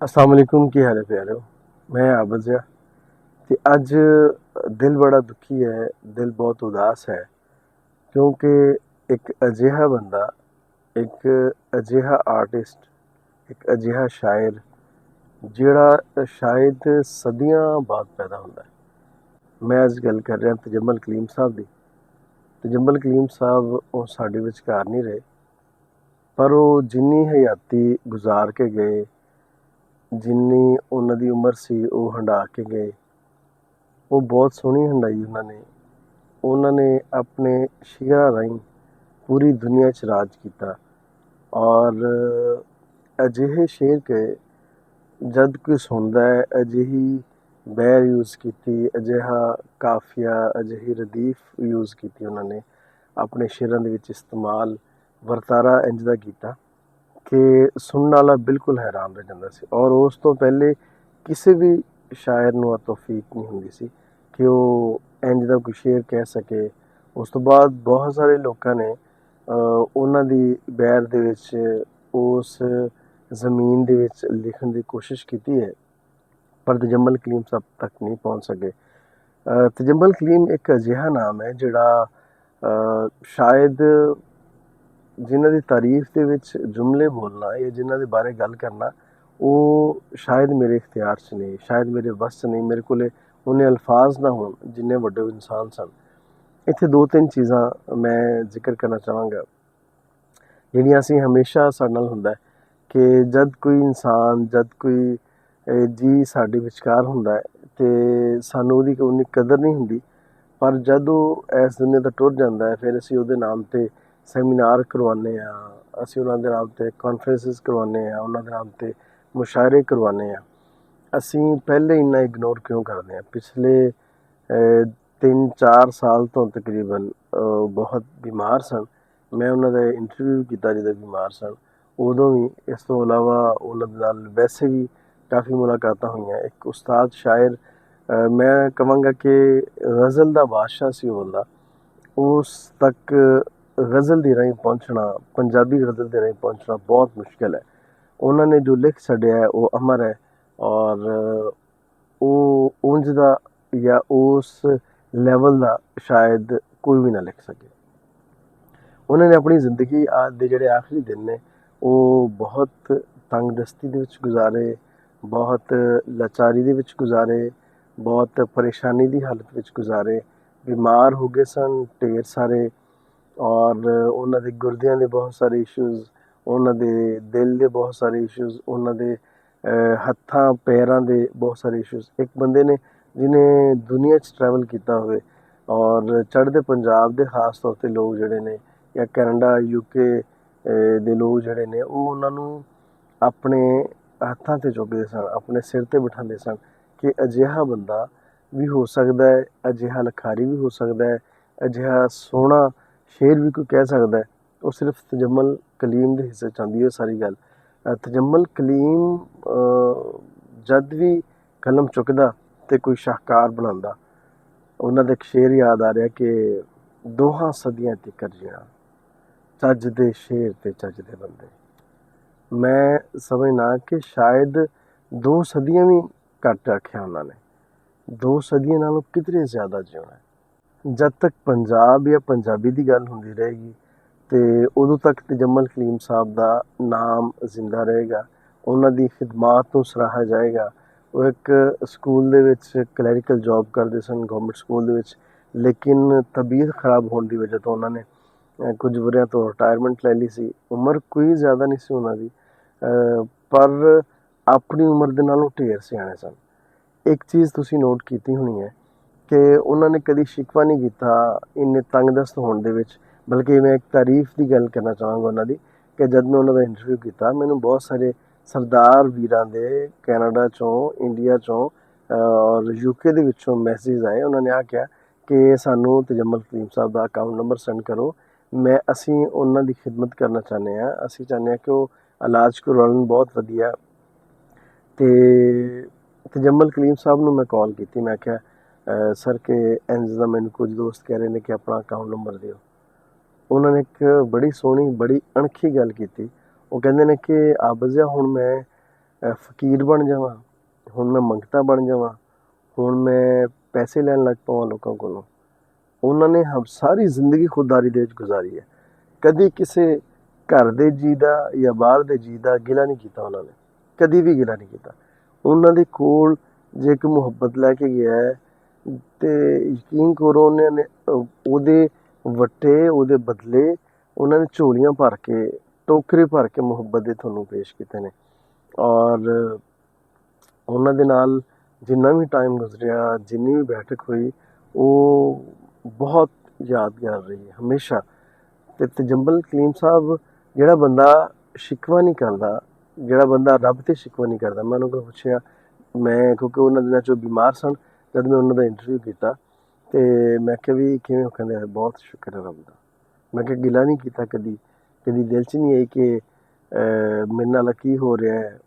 अस्सलाम वालेकुम, की हाल है प्यारे। मैं आबज़ ते अज दिल बड़ा दुखी है, दिल बहुत उदास है क्योंकि एक अजिहा बंदा, एक अजिहा आर्टिस्ट, एक अजिहा शायर ਜਿਹੜਾ शायद सदियां बाद पैदा ਹੁੰਦਾ है। मैं अज गल कर रहा तजम्मल कलीम साहब ਦੀ। तजम्मल कलीम साहब ਉਹ ਸਾਡੇ ਵਿਚਕਾਰ नहीं रहे, पर ਉਹ जिन्नी हयाती गुजार के गए, जिन्नी ਉਹਨਾਂ ਦੀ ਉਮਰ ਸੀ ਉਹ ਹੰਢਾ ਕੇ ਗਏ, ਉਹ ਬਹੁਤ ਸੋਹਣੀ ਹੰਢਾਈ ਉਹਨਾਂ ਨੇ ਆਪਣੇ ਸ਼ਿਅਰਾਂ ਰਾਹੀਂ ਪੂਰੀ ਦੁਨੀਆ 'ਚ ਰਾਜ ਕੀਤਾ। ਔਰ ਅਜਿਹੇ ਸ਼ੇਰ ਕਿ ਜਦ ਕੋਈ ਸੁਣਦਾ ਹੈ, ਅਜਿਹੀ ਬੈਰ ਯੂਜ਼ ਕੀਤੀ, ਅਜਿਹਾ ਕਾਫੀਆ, ਅਜਿਹੀ ਰਦੀਫ ਯੂਜ਼ ਕੀਤੀ ਉਹਨਾਂ ਨੇ ਆਪਣੇ ਸ਼ੇਰਾਂ ਦੇ ਵਿੱਚ ਇਸਤੇਮਾਲ, ਵਰਤਾਰਾ ਇੰਝ ਦਾ ਕੀਤਾ ਕਿ ਸੁਣਨ ਵਾਲਾ ਬਿਲਕੁਲ ਹੈਰਾਨ ਰਹਿ ਜਾਂਦਾ ਸੀ। ਔਰ ਉਸ ਤੋਂ ਪਹਿਲੇ ਕਿਸੇ ਵੀ ਸ਼ਾਇਰ ਨੂੰ ਆ ਤੌਫੀਕ ਨਹੀਂ ਹੁੰਦੀ ਸੀ ਕਿ ਉਹ ਇੰਝ ਦਾ ਕੋਈ ਸ਼ੇਰ ਕਹਿ ਸਕੇ। ਉਸ ਤੋਂ ਬਾਅਦ ਬਹੁਤ ਸਾਰੇ ਲੋਕਾਂ ਨੇ ਉਹਨਾਂ ਦੀ ਬੈਰ ਦੇ ਵਿੱਚ ਉਸ ਜ਼ਮੀਨ ਦੇ ਵਿੱਚ ਲਿਖਣ ਦੀ ਕੋਸ਼ਿਸ਼ ਕੀਤੀ ਹੈ, ਪਰ ਤਜੰਮਲ ਕਲੀਮ ਸਾਹਿਬ ਤੱਕ ਨਹੀਂ ਪਹੁੰਚ ਸਕੇ। ਤਜੰਮਲ ਕਲੀਮ ਇੱਕ ਅਜਿਹਾ ਨਾਮ ਹੈ ਜਿਹੜਾ ਸ਼ਾਇਦ ਜਿਨ੍ਹਾਂ ਦੀ ਤਾਰੀਫ ਦੇ ਵਿੱਚ ਜੁਮਲੇ ਬੋਲਣਾ ਜਾਂ ਜਿਨ੍ਹਾਂ ਦੇ ਬਾਰੇ ਗੱਲ ਕਰਨਾ ਉਹ ਸ਼ਾਇਦ ਮੇਰੇ ਇਖਤਿਆਰ 'ਚ ਨਹੀਂ, ਸ਼ਾਇਦ ਮੇਰੇ ਵੱਸ 'ਚ ਨਹੀਂ, ਮੇਰੇ ਕੋਲ ਉਹਨੇ ਅਲਫਾਜ਼ ਨਾ ਹੋਣ ਜਿੰਨੇ ਵੱਡੇ ਉਹ ਇਨਸਾਨ ਸਨ। ਇੱਥੇ ਦੋ ਤਿੰਨ ਚੀਜ਼ਾਂ ਮੈਂ ਜ਼ਿਕਰ ਕਰਨਾ ਚਾਹਾਂਗਾ ਜਿਹੜੀਆਂ ਅਸੀਂ ਹਮੇਸ਼ਾ ਸਾਡੇ ਨਾਲ ਹੁੰਦਾ ਕਿ ਜਦ ਕੋਈ ਇਨਸਾਨ, ਜਦ ਕੋਈ ਜੀ ਸਾਡੇ ਵਿਚਕਾਰ ਹੁੰਦਾ ਹੈ ਅਤੇ ਸਾਨੂੰ ਉਹਦੀ ਉਨੀ ਕਦਰ ਨਹੀਂ ਹੁੰਦੀ, ਪਰ ਜਦ ਉਹ ਇਸ ਦੁਨੀਆ ਤੋਂ ਟੁਰ ਜਾਂਦਾ ਹੈ ਫਿਰ ਅਸੀਂ ਉਹਦੇ ਨਾਮ 'ਤੇ ਸੈਮੀਨਾਰ ਕਰਵਾਉਂਦੇ ਹਾਂ, ਅਸੀਂ ਉਹਨਾਂ ਦੇ ਨਾਮ 'ਤੇ ਕਾਨਫਰੰਸਿਸ ਕਰਵਾਉਂਦੇ ਹਾਂ, ਉਹਨਾਂ ਦੇ ਨਾਮ 'ਤੇ ਮੁਸ਼ਾਇਰੇ ਕਰਵਾਉਂਦੇ ਹਾਂ। ਅਸੀਂ ਪਹਿਲੇ ਇੰਨਾ ਇਗਨੋਰ ਕਿਉਂ ਕਰਦੇ ਹਾਂ? ਪਿਛਲੇ 3-4 ਸਾਲ ਤੋਂ ਤਕਰੀਬਨ ਬਹੁਤ ਬਿਮਾਰ ਸਨ। ਮੈਂ ਉਹਨਾਂ ਦਾ ਇੰਟਰਵਿਊ ਕੀਤਾ ਜਦੋਂ ਬਿਮਾਰ ਸਨ, ਉਦੋਂ ਵੀ। ਇਸ ਤੋਂ ਇਲਾਵਾ ਉਹਨਾਂ ਦੇ ਨਾਲ ਵੈਸੇ ਵੀ ਕਾਫੀ ਮੁਲਾਕਾਤਾਂ ਹੋਈਆਂ। ਇੱਕ ਉਸਤਾਦ ਸ਼ਾਇਰ, ਮੈਂ ਕਹਾਂਗਾ ਕਿ ਗਜ਼ਲ ਦਾ ਬਾਦਸ਼ਾਹ ਸੀ ਉਹ ਬੰਦਾ। ਉਸ ਤੱਕ ਗਜ਼ਲ ਦੇ ਰਾਹੀਂ ਪਹੁੰਚਣਾ, ਪੰਜਾਬੀ ਗਜ਼ਲ ਦੇ ਰਾਹੀਂ ਪਹੁੰਚਣਾ ਬਹੁਤ ਮੁਸ਼ਕਿਲ ਹੈ। ਉਹਨਾਂ ਨੇ ਜੋ ਲਿਖ ਛੱਡਿਆ ਹੈ ਉਹ ਅਮਰ ਹੈ, ਔਰ ਉਹ ਉਂਝ ਦਾ ਜਾਂ ਉਸ ਲੈਵਲ ਦਾ ਸ਼ਾਇਦ ਕੋਈ ਵੀ ਨਾ ਲਿਖ ਸਕੇ। ਉਹਨਾਂ ਨੇ ਆਪਣੀ ਜ਼ਿੰਦਗੀ ਦੇ ਜਿਹੜੇ ਆਖਰੀ ਦਿਨ ਨੇ ਉਹ ਬਹੁਤ ਤੰਗਦਸਤੀ ਦੇ ਵਿੱਚ ਗੁਜ਼ਾਰੇ, ਬਹੁਤ ਲਾਚਾਰੀ ਦੇ ਵਿੱਚ ਗੁਜ਼ਾਰੇ, ਬਹੁਤ ਪਰੇਸ਼ਾਨੀ ਦੀ ਹਾਲਤ ਵਿੱਚ ਗੁਜ਼ਾਰੇ। ਬਿਮਾਰ ਹੋ ਗਏ ਸਨ ਢੇਰ ਸਾਰੇ, ਔਰ ਉਹਨਾਂ ਦੇ ਗੁਰਦਿਆਂ ਦੇ ਬਹੁਤ ਸਾਰੇ ਇਸ਼ੂਜ਼, ਉਹਨਾਂ ਦੇ ਦਿਲ ਦੇ ਬਹੁਤ ਸਾਰੇ ਇਸ਼ੂਜ਼, ਉਹਨਾਂ ਦੇ ਹੱਥਾਂ ਪੈਰਾਂ ਦੇ ਬਹੁਤ ਸਾਰੇ ਇਸ਼ੂਜ਼। ਇੱਕ ਬੰਦੇ ਨੇ ਜਿਹਨੇ ਦੁਨੀਆ 'ਚ ਟਰੈਵਲ ਕੀਤਾ ਹੋਵੇ, ਔਰ ਚੜ੍ਹਦੇ ਪੰਜਾਬ ਦੇ ਖਾਸ ਤੌਰ 'ਤੇ ਲੋਕ ਜਿਹੜੇ ਨੇ, ਜਾਂ ਕੈਨੇਡਾ UK ਦੇ ਲੋਕ ਜਿਹੜੇ ਨੇ, ਉਹ ਉਹਨਾਂ ਨੂੰ ਆਪਣੇ ਹੱਥਾਂ 'ਤੇ ਚੁੱਕਦੇ ਸਨ, ਆਪਣੇ ਸਿਰ 'ਤੇ ਬਿਠਾਉਂਦੇ ਸਨ ਕਿ ਅਜਿਹਾ ਬੰਦਾ ਵੀ ਹੋ ਸਕਦਾ ਹੈ, ਅਜਿਹਾ ਲਿਖਾਰੀ ਵੀ ਹੋ ਸਕਦਾ ਹੈ, ਅਜਿਹਾ ਸੋਹਣਾ ਸ਼ੇਰ ਵੀ ਕੋਈ ਕਹਿ ਸਕਦਾ ਹੈ। ਉਹ ਸਿਰਫ ਤਜੰਮਲ ਕਲੀਮ ਦੇ ਹਿੱਸੇ 'ਚ ਆਉਂਦੀ ਹੈ ਸਾਰੀ ਗੱਲ। ਤਜੰਮਲ ਕਲੀਮ ਜਦ ਵੀ ਕਲਮ ਚੁੱਕਦਾ ਅਤੇ ਕੋਈ ਸ਼ਾਹਕਾਰ ਬਣਾਉਂਦਾ। ਉਹਨਾਂ ਦਾ ਇੱਕ ਸ਼ੇਰ ਯਾਦ ਆ ਰਿਹਾ ਕਿ ਦੋਹਾਂ ਸਦੀਆਂ ਤਿਕਰ ਜਿਉਣਾ, ਚੱਜ ਦੇ ਸ਼ੇਰ ਅਤੇ ਚੱਜ ਦੇ ਬੰਦੇ। ਮੈਂ ਸਮਝਦਾ ਕਿ ਸ਼ਾਇਦ 2 ਸਦੀਆਂ ਵੀ ਘੱਟ ਰੱਖਿਆ ਉਹਨਾਂ ਨੇ, 2 ਸਦੀਆਂ ਨਾਲੋਂ ਕਿਧਰੇ ਜ਼ਿਆਦਾ ਜਿਉਣਾ। ਜਦ ਤੱਕ ਪੰਜਾਬ ਜਾਂ ਪੰਜਾਬੀ ਦੀ ਗੱਲ ਹੁੰਦੀ ਰਹੇਗੀ ਅਤੇ ਉਦੋਂ ਤੱਕ ਤਜੰਮਲ ਕਲੀਮ ਸਾਹਿਬ ਦਾ ਨਾਮ ਜ਼ਿੰਦਾ ਰਹੇਗਾ, ਉਹਨਾਂ ਦੀ ਖਿਦਮਾਤ ਨੂੰ ਸਰਾਹਿਆ ਜਾਏਗਾ। ਉਹ ਇੱਕ ਸਕੂਲ ਦੇ ਵਿੱਚ ਕਲੈਰੀਕਲ ਜੋਬ ਕਰਦੇ ਸਨ, ਗੌਰਮੈਂਟ ਸਕੂਲ ਦੇ ਵਿੱਚ, ਲੇਕਿਨ ਤਬੀਅਤ ਖਰਾਬ ਹੋਣ ਦੀ ਵਜ੍ਹਾ ਤੋਂ ਉਹਨਾਂ ਨੇ ਕੁਝ ਵਰ੍ਹਿਆਂ ਤੋਂ ਰਿਟਾਇਰਮੈਂਟ ਲੈ ਲਈ ਸੀ। ਉਮਰ ਕੋਈ ਜ਼ਿਆਦਾ ਨਹੀਂ ਸੀ ਉਹਨਾਂ ਦੀ, ਪਰ ਆਪਣੀ ਉਮਰ ਦੇ ਨਾਲੋਂ ਢੇਰ ਸਿਆਣੇ ਸਨ। ਇੱਕ ਚੀਜ਼ ਤੁਸੀਂ ਨੋਟ ਕੀਤੀ ਹੋਣੀ ਹੈ ਕਿ ਉਹਨਾਂ ਨੇ ਕਦੀ ਸ਼ਿਕਵਾ ਨਹੀਂ ਕੀਤਾ ਇੰਨੇ ਤੰਗਦਸਤ ਹੋਣ ਦੇ ਵਿੱਚ, ਬਲਕਿ ਮੈਂ ਇੱਕ ਤਾਰੀਫ ਦੀ ਗੱਲ ਕਰਨਾ ਚਾਹਾਂਗਾ ਉਹਨਾਂ ਦੀ ਕਿ ਜਦ ਮੈਂ ਉਹਨਾਂ ਦਾ ਇੰਟਰਵਿਊ ਕੀਤਾ, ਮੈਨੂੰ ਬਹੁਤ ਸਾਰੇ ਸਰਦਾਰ ਵੀਰਾਂ ਦੇ ਕੈਨੇਡਾ 'ਚੋਂ, ਇੰਡੀਆ 'ਚੋਂ ਔਰ UK ਦੇ ਵਿੱਚੋਂ ਮੈਸੇਜ ਆਏ। ਉਹਨਾਂ ਨੇ ਕਿਹਾ ਕਿ ਸਾਨੂੰ ਤਜੰਮਲ ਕਲੀਮ ਸਾਹਿਬ ਦਾ ਅਕਾਊਂਟ ਨੰਬਰ ਸੈਂਡ ਕਰੋ, ਅਸੀਂ ਉਹਨਾਂ ਦੀ ਖਿਦਮਤ ਕਰਨਾ ਚਾਹੁੰਦੇ ਹਾਂ, ਅਸੀਂ ਚਾਹੁੰਦੇ ਹਾਂ ਕਿ ਉਹ ਇਲਾਜ ਕਰਵਾਉਣ ਬਹੁਤ ਵਧੀਆ। ਅਤੇ ਤਜੰਮਲ ਕਲੀਮ ਸਾਹਿਬ ਨੂੰ ਮੈਂ ਕਾਲ ਕੀਤੀ, ਮੈਂ ਕਿਹਾ ਸਰ ਕਿ ਇੰਝ ਦਾ ਮੈਨੂੰ ਕੁਝ ਦੋਸਤ ਕਹਿ ਰਹੇ ਨੇ ਕਿ ਆਪਣਾ ਅਕਾਊਂਟ ਨੰਬਰ ਦਿਓ। ਉਹਨਾਂ ਨੇ ਇੱਕ ਬੜੀ ਸੋਹਣੀ, ਬੜੀ ਅਣਖੀ ਗੱਲ ਕੀਤੀ। ਉਹ ਕਹਿੰਦੇ ਨੇ ਕਿ ਆਬਜ਼ਿਆ ਹੁਣ ਮੈਂ ਫਕੀਰ ਬਣ ਜਾਵਾਂ, ਹੁਣ ਮੈਂ ਮੰਗਤਾ ਬਣ ਜਾਵਾਂ, ਹੁਣ ਮੈਂ ਪੈਸੇ ਲੈਣ ਲੱਗ ਪਵਾਂ ਲੋਕਾਂ ਕੋਲੋਂ। ਉਹਨਾਂ ਨੇ ਸਾਰੀ ਜ਼ਿੰਦਗੀ ਖੁਦਦਾਰੀ ਦੇ ਵਿੱਚ ਗੁਜ਼ਾਰੀ ਹੈ। ਕਦੀ ਕਿਸੇ ਘਰ ਦੇ ਜੀਅ ਦਾ ਜਾਂ ਬਾਹਰ ਦੇ ਜੀਅ ਦਾ ਗਿਲਾ ਨਹੀਂ ਕੀਤਾ ਉਹਨਾਂ ਨੇ, ਕਦੀ ਵੀ ਗਿਲਾ ਨਹੀਂ ਕੀਤਾ। ਉਹਨਾਂ ਦੇ ਕੋਲ ਜੇ ਇੱਕ ਮੁਹੱਬਤ ਲੈ ਕੇ ਗਿਆ ਹੈ ਤੇ ਯਕੀਨ ਕਰੋ ਉਹਨਾਂ ਨੇ ਉਹਦੇ ਵੱਟੇ, ਉਹਦੇ ਬਦਲੇ ਉਹਨਾਂ ਨੇ ਝੋਲੀਆਂ ਭਰ ਕੇ, ਟੋਕਰੇ ਭਰ ਕੇ ਮੁਹੱਬਤ ਦੇ ਤੁਹਾਨੂੰ ਪੇਸ਼ ਕੀਤੇ ਨੇ। ਔਰ ਉਹਨਾਂ ਦੇ ਨਾਲ ਜਿੰਨਾ ਵੀ ਟਾਈਮ ਗੁਜ਼ਰਿਆ, ਜਿੰਨੀ ਵੀ ਬੈਠਕ ਹੋਈ, ਉਹ ਬਹੁਤ ਯਾਦਗਾਰ ਰਹੀ ਹੈ ਹਮੇਸ਼ਾ। ਤੇ ਤਜੰਬਲ ਕਲੀਮ ਸਾਹਿਬ ਜਿਹੜਾ ਬੰਦਾ ਸ਼ਿਕਵਾ ਨਹੀਂ ਕਰਦਾ, ਜਿਹੜਾ ਬੰਦਾ ਰੱਬ ਤੇ ਸ਼ਿਕਵਾ ਨਹੀਂ ਕਰਦਾ। ਮੈਂ ਉਹਨਾਂ ਕੋਲ ਪੁੱਛਿਆ, ਮੈਂ ਕਿਉਂਕਿ ਉਹਨਾਂ ਦਿਨਾਂ 'ਚ ਉਹ ਬਿਮਾਰ ਸਨ, ਜਦ ਮੈਂ ਉਹਨਾਂ ਦਾ ਇੰਟਰਵਿਊ ਕੀਤਾ ਤੇ ਮੈਂ ਕਿਹਾ ਵੀ ਕਿਵੇਂ ਹੋ, ਕਹਿੰਦੇ ਬਹੁਤ ਸ਼ੁਕਰ ਹੈ ਰੱਬ ਦਾ। ਮੈਂ ਕਿਹਾ ਗਿਲਾ ਨਹੀਂ ਕੀਤਾ ਕਦੀ, ਕਦੀ ਦਿਲ 'ਚ ਨਹੀਂ ਆਈ ਕਿ ਮੇਰੇ ਨਾਲ ਕੀ ਹੋ ਰਿਹਾ ਹੈ।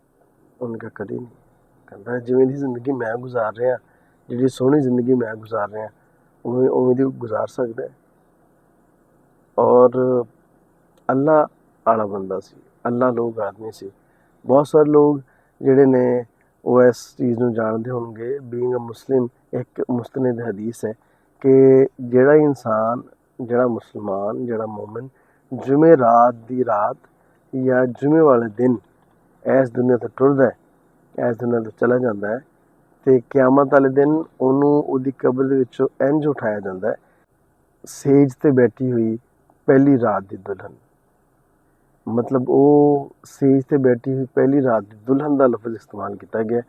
ਉਹਨੇ ਕਿਹਾ ਕਦੀ ਨਹੀਂ। ਕਹਿੰਦਾ ਜਿਵੇਂ ਦੀ ਜ਼ਿੰਦਗੀ ਮੈਂ ਗੁਜ਼ਾਰ ਰਿਹਾ, ਜਿਹੜੀ ਸੋਹਣੀ ਜ਼ਿੰਦਗੀ ਮੈਂ ਗੁਜ਼ਾਰ ਰਿਹਾ, ਉਵੇਂ ਦੀ ਗੁਜ਼ਾਰ ਸਕਦਾ ਹੈ। ਔਰ ਅੱਲਾ ਵਾਲਾ ਬੰਦਾ ਸੀ, ਅੱਲਾ ਲੋਕ ਆਦਮੀ ਸੀ। ਬਹੁਤ ਸਾਰੇ ਲੋਕ ਜਿਹੜੇ ਨੇ ਉਹ ਇਸ ਚੀਜ਼ ਨੂੰ ਜਾਣਦੇ ਹੋਣਗੇ। ਬੀਇੰਗ ਅ ਮੁਸਲਿਮ, ਇੱਕ ਮੁਸਤਨਦ ਹਦੀਸ ਹੈ ਕਿ ਜਿਹੜਾ ਇਨਸਾਨ, ਜਿਹੜਾ ਮੁਸਲਮਾਨ, ਜਿਹੜਾ ਮੂਮਨ ਜੁਮੇ ਰਾਤ ਦੀ ਰਾਤ ਜਾਂ ਜੁਮੇ ਵਾਲੇ ਦਿਨ ਇਸ ਦੁਨੀਆ ਤੋਂ ਟੁਰਦਾ ਹੈ, ਇਸ ਦੁਨੀਆ ਤੋਂ ਚਲਾ ਜਾਂਦਾ ਹੈ, ਤੇ ਕਿਆਮਤ ਵਾਲੇ ਦਿਨ ਉਹਨੂੰ ਉਹਦੀ ਕਬਰ ਦੇ ਵਿੱਚੋਂ ਇੰਝ ਉਠਾਇਆ ਜਾਂਦਾ ਹੈ, ਸੇਜ ਤੇ ਬੈਠੀ ਹੋਈ ਪਹਿਲੀ ਰਾਤ ਦੀ ਦੁਲਹਨ। ਮਤਲਬ ਉਹ ਸੇਜ ਤੇ ਬੈਠੀ ਹੋਈ ਪਹਿਲੀ ਰਾਤ ਦੀ ਦੁਲਹਨ ਦਾ ਲਫ਼ਜ਼ ਇਸਤੇਮਾਲ ਕੀਤਾ ਗਿਆ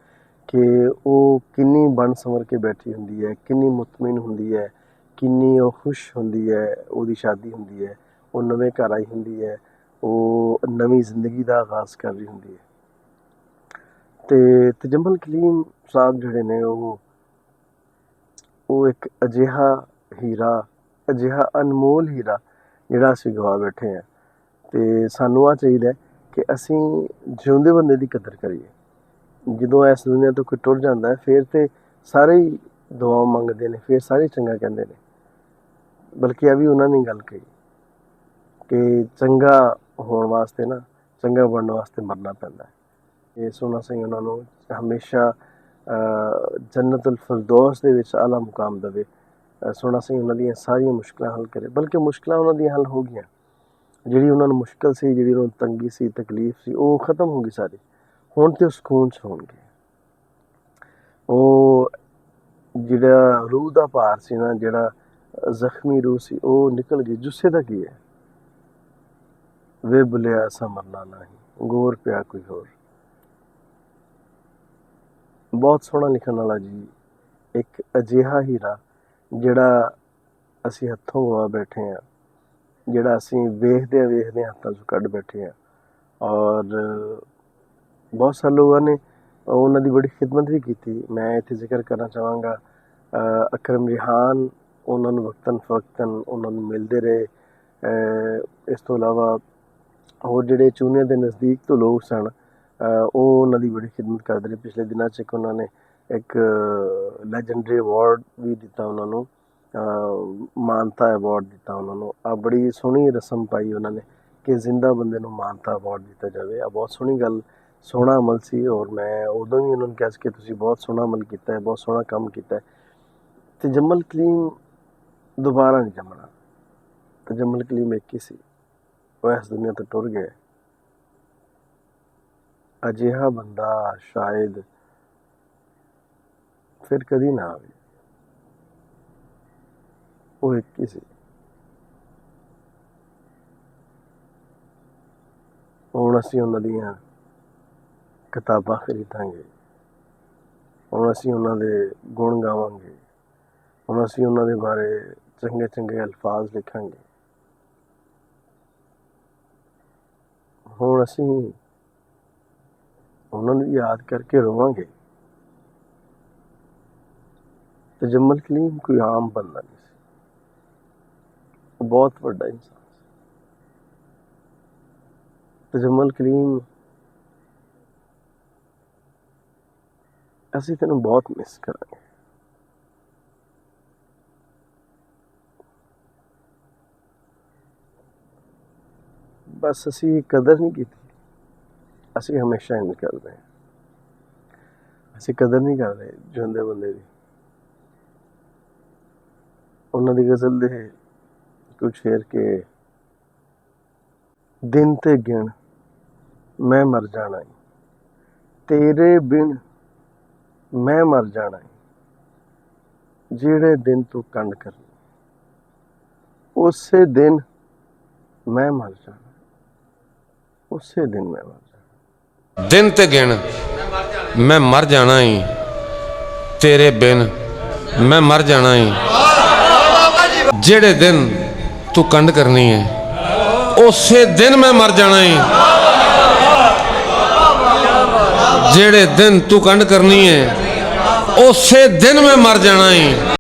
ਕਿ ਉਹ ਕਿੰਨੀ ਬਣ ਸੰਵਰ ਕੇ ਬੈਠੀ ਹੁੰਦੀ ਹੈ, ਕਿੰਨੀ ਮੁਤਮਿਨ ਹੁੰਦੀ ਹੈ, ਕਿੰਨੀ ਉਹ ਖੁਸ਼ ਹੁੰਦੀ ਹੈ। ਉਹਦੀ ਸ਼ਾਦੀ ਹੁੰਦੀ ਹੈ, ਉਹ ਨਵੇਂ ਘਰ ਆਈ ਹੁੰਦੀ ਹੈ, ਉਹ ਨਵੀਂ ਜ਼ਿੰਦਗੀ ਦਾ ਆਗਾਜ਼ ਕਰ ਰਹੀ ਹੁੰਦੀ ਹੈ। ਤੇ ਤਜੰਬਲ ਕਲੀਮ ਸਾਹਿਬ ਜਿਹੜੇ ਨੇ ਉਹ ਇੱਕ ਅਜਿਹਾ ਹੀਰਾ, ਅਜਿਹਾ ਅਨਮੋਲ ਹੀਰਾ ਜਿਹੜਾ ਅਸੀਂ ਗਵਾ ਬੈਠੇ ਹਾਂ। ਤੇ ਸਾਨੂੰ ਆ ਚਾਹੀਦਾ ਕਿ ਅਸੀਂ ਜਿਉਂਦੇ ਬੰਦੇ ਦੀ ਕਦਰ ਕਰੀਏ। ਜਦੋਂ ਇਸ ਦੁਨੀਆ ਤੋਂ ਕੋਈ ਟੁਰ ਜਾਂਦਾ ਹੈ, ਫਿਰ ਤੇ ਸਾਰੇ ਹੀ ਦੁਆ ਮੰਗਦੇ ਨੇ, ਫਿਰ ਸਾਰੇ ਚੰਗਾ ਕਹਿੰਦੇ ਨੇ। ਬਲਕਿ ਇਹ ਵੀ ਉਹਨਾਂ ਨੇ ਗੱਲ ਕਹੀ ਕਿ ਚੰਗਾ ਹੋਣ ਵਾਸਤੇ ਨਾ, ਚੰਗਾ ਬਣਨ ਵਾਸਤੇ ਮਰਨਾ ਪੈਂਦਾ ਹੈ। ਇਹ ਸੋਹਣਾ ਸਿੰਘ ਉਹਨਾਂ ਨੂੰ ਹਮੇਸ਼ਾ ਜੰਨਤੁਲ ਫਿਰਦੌਸ ਦੇ ਵਿੱਚ ਆਲਾ ਮੁਕਾਮ ਦੇਵੇ। ਸੋਹਣਾ ਸਿੰਘ ਉਹਨਾਂ ਦੀਆਂ ਸਾਰੀਆਂ ਮੁਸ਼ਕਲਾਂ ਹੱਲ ਕਰੇ, ਬਲਕਿ ਮੁਸ਼ਕਲਾਂ ਉਹਨਾਂ ਦੀਆਂ ਹੱਲ ਹੋ ਗਈਆਂ। ਜਿਹੜੀ ਉਹਨਾਂ ਨੂੰ ਮੁਸ਼ਕਲ ਸੀ, ਜਿਹੜੀ ਉਹਨਾਂ ਨੂੰ ਤੰਗੀ ਸੀ, ਤਕਲੀਫ ਸੀ, ਉਹ ਖਤਮ ਹੋ ਗਈ ਸਾਰੀ। ਹੁਣ ਤੇ ਉਹ ਸਕੂਨ 'ਚ ਹੋਣਗੇ। ਉਹ ਜਿਹੜਾ ਰੂਹ ਦਾ ਭਾਰ ਸੀ ਨਾ, ਜਿਹੜਾ ਜ਼ਖਮੀ ਰੂਹ ਸੀ, ਉਹ ਨਿਕਲ ਗਈ। ਜੁੱਸੇ ਦਾ ਕੀ ਹੈ, ਵੇ ਬੁਲਿਆ ਅਸਾਂ ਮਰਨਾ ਨਹੀਂ, ਗੌਰ ਪਿਆ ਕੋਈ ਹੋਰ। ਬਹੁਤ ਸੋਹਣਾ ਲਿਖਣ ਵਾਲਾ ਜੀ, ਇੱਕ ਅਜਿਹਾ ਹੀਰਾ ਜਿਹੜਾ ਅਸੀਂ ਹੱਥੋਂ ਗਵਾ ਬੈਠੇ ਹਾਂ, ਜਿਹੜਾ ਅਸੀਂ ਵੇਖਦੇ ਹੱਥਾਂ 'ਚੋਂ ਕੱਢ ਬੈਠੇ ਹਾਂ। ਔਰ ਬਹੁਤ ਸਾਰੇ ਲੋਕਾਂ ਨੇ ਉਹਨਾਂ ਦੀ ਬੜੀ ਖਿਦਮਤ ਵੀ ਕੀਤੀ। ਮੈਂ ਇੱਥੇ ਜ਼ਿਕਰ ਕਰਨਾ ਚਾਹਾਂਗਾ ਅਕਰਮ ਰਿਹਾਨ, ਉਹਨਾਂ ਨੂੰ ਵਕਤਨ ਫਵਕਤਨ ਉਹਨਾਂ ਨੂੰ ਮਿਲਦੇ ਰਹੇ। ਇਸ ਤੋਂ ਇਲਾਵਾ ਹੋਰ ਜਿਹੜੇ ਚੂਨੇ ਦੇ ਨਜ਼ਦੀਕ ਤੋਂ ਲੋਕ ਸਨ, ਉਹ ਉਹਨਾਂ ਦੀ ਬੜੀ ਖਿਦਮਤ ਕਰਦੇ ਰਹੇ। ਪਿਛਲੇ ਦਿਨਾਂ 'ਚ ਉਹਨਾਂ ਨੇ ਇੱਕ ਲੈਜੈਂਡਰੀ ਅਵਾਰਡ ਵੀ ਦਿੱਤਾ ਉਹਨਾਂ ਨੂੰ, ਮਾਨਤਾ ਅਵਾਰਡ ਦਿੱਤਾ ਉਹਨਾਂ ਨੂੰ। ਆ ਬੜੀ ਸੋਹਣੀ ਰਸਮ ਪਾਈ ਉਹਨਾਂ ਨੇ ਕਿ ਜ਼ਿੰਦਾ ਬੰਦੇ ਨੂੰ ਮਾਨਤਾ ਅਵਾਰਡ ਦਿੱਤਾ ਜਾਵੇ। ਆ ਬਹੁਤ ਸੋਹਣੀ ਗੱਲ, ਸੋਹਣਾ ਅਮਲ ਸੀ। ਔਰ ਮੈਂ ਉਦੋਂ ਵੀ ਉਹਨਾਂ ਨੂੰ ਕਿਹਾ ਸੀ ਕਿ ਤੁਸੀਂ ਬਹੁਤ ਸੋਹਣਾ ਅਮਲ ਕੀਤਾ ਹੈ, ਬਹੁਤ ਸੋਹਣਾ ਕੰਮ ਕੀਤਾ ਹੈ। ਤਜੰਮਲ ਕਲੀਮ ਦੁਬਾਰਾ ਨਹੀਂ ਜੰਮਣਾ। ਤਜੰਮਲ ਕਲੀਮ ਇੱਕ ਹੀ ਸੀ, ਉਹ ਇਸ ਦੁਨੀਆ ਤੋਂ ਟੁਰ ਗਿਆ। ਅਜਿਹਾ ਬੰਦਾ ਸ਼ਾਇਦ ਫਿਰ ਕਦੀ ਨਾ ਆਵੇ। ਉਹ ਇੱਕ ਹੀ ਸੀ। ਹੁਣ ਅਸੀਂ ਉਹਨਾਂ ਦੀਆਂ ਕਿਤਾਬਾਂ ਖਰੀਦਾਂਗੇ, ਹੁਣ ਅਸੀਂ ਉਹਨਾਂ ਦੇ ਗੁਣ ਗਾਵਾਂਗੇ, ਹੁਣ ਅਸੀਂ ਉਹਨਾਂ ਦੇ ਬਾਰੇ ਚੰਗੇ ਚੰਗੇ ਅਲਫਾਜ਼ ਲਿਖਾਂਗੇ। ਹੁਣ ਅਸੀਂ ਉਹਨਾਂ ਨੂੰ ਯਾਦ ਕਰਕੇ ਰੋਵਾਂਗੇ। ਤਜੰਮਲ ਕਲੀਮ ਕੋਈ ਆਮ ਬੰਦਾ ਨਹੀਂ ਸੀ, ਉਹ ਬਹੁਤ ਵੱਡਾ ਇਨਸਾਨ ਸੀ। ਤਜੰਮਲ ਕਲੀਮ, ਅਸੀਂ ਤੈਨੂੰ ਬਹੁਤ ਮਿਸ ਕਰਾਂਗੇ। ਬਸ ਅਸੀਂ ਕਦਰ ਨਹੀਂ ਕੀਤੀ, ਅਸੀਂ ਹਮੇਸ਼ਾ ਇੰਜ ਕਰਦੇ ਹਾਂ। ਅਸੀਂ ਕਦਰ ਨਹੀਂ ਕਰਦੇ ਜਿਉਂਦੇ ਬੰਦੇ ਦੀ। ਉਹਨਾਂ ਦੀ ਗਜ਼ਲ ਦੇ ਕੁਝ ਸ਼ੇਰ ਕੇ ਦਿਨ ਤੇ ਗਿਣ ਮੈਂ ਮਰ ਜਾਣਾ ਈ, ਤੇਰੇ ਬਿਨ ਮੈਂ ਮਰ ਜਾਣਾ ਈ, ਜਿਹੜੇ ਦਿਨ ਤੂੰ ਕੰਡ ਕਰਨੀ ਉਸੇ ਦਿਨ ਮੈਂ ਮਰ ਜਾਣਾ, ਉਸੇ दिन मैं मर जाना। दिन ते गिण मैं मर जाना ही, तेरे बिन मैं मर जाना ही, जेड़े दिन तू कंड करनी है उसे दिन मैं मर जाना ही, जेड़े दिन तू कंड करनी है उसे दिन मैं मर जाना ही।